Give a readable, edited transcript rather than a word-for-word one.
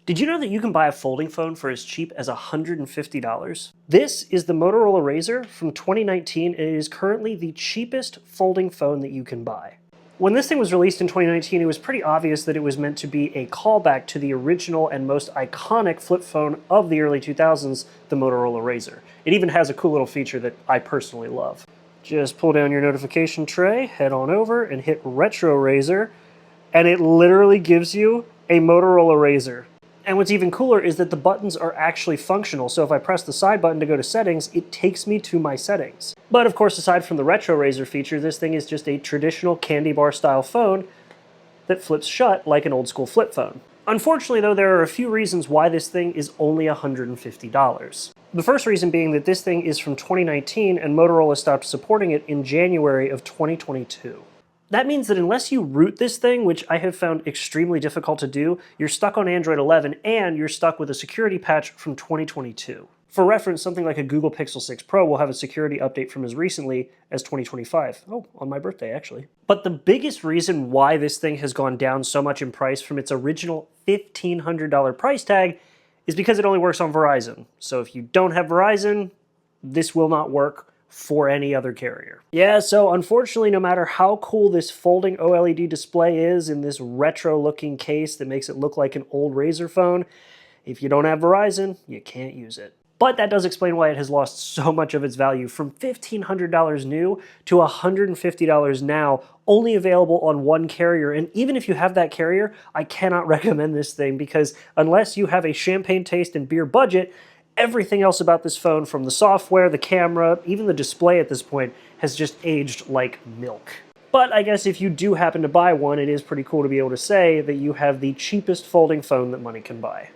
Did you know that you can buy a folding phone for as cheap as $150? This is the Motorola Razr from 2019 and it is currently the cheapest folding phone that you can buy. When this thing was released in 2019, it was pretty obvious that it was meant to be a callback to the original and most iconic flip phone of the early 2000s, the Motorola Razr. It even has a cool little feature that I personally love. Just pull down your notification tray, head on over, and hit Retro Razr, and it literally gives you a Motorola Razr. And what's even cooler is that the buttons are actually functional, so if I press the side button to go to settings, it takes me to my settings. But of course, aside from the Retro Razr feature, this thing is just a traditional candy bar style phone that flips shut like an old school flip phone. Unfortunately though, there are a few reasons why this thing is only $150. The first reason being that this thing is from 2019 and Motorola stopped supporting it in January of 2022. That means that unless you root this thing, which I have found extremely difficult to do, you're stuck on Android 11 and you're stuck with a security patch from 2022. For reference, something like a Google Pixel 6 Pro will have a security update from as recently as 2025. Oh, on my birthday, actually. But the biggest reason why this thing has gone down so much in price from its original $1,500 price tag is because it only works on Verizon. So if you don't have Verizon, this will not work for any other carrier. Yeah, so unfortunately, no matter how cool this folding OLED display is in this retro looking case that makes it look like an old Razr phone, if you don't have Verizon, you can't use it. But that does explain why it has lost so much of its value from $1,500 new to $150 now, only available on one carrier. And even if you have that carrier, I cannot recommend this thing because unless you have a champagne taste and beer budget, everything else about this phone, from the software, the camera, even the display at this point, has just aged like milk. But I guess if you do happen to buy one, it is pretty cool to be able to say that you have the cheapest folding phone that money can buy.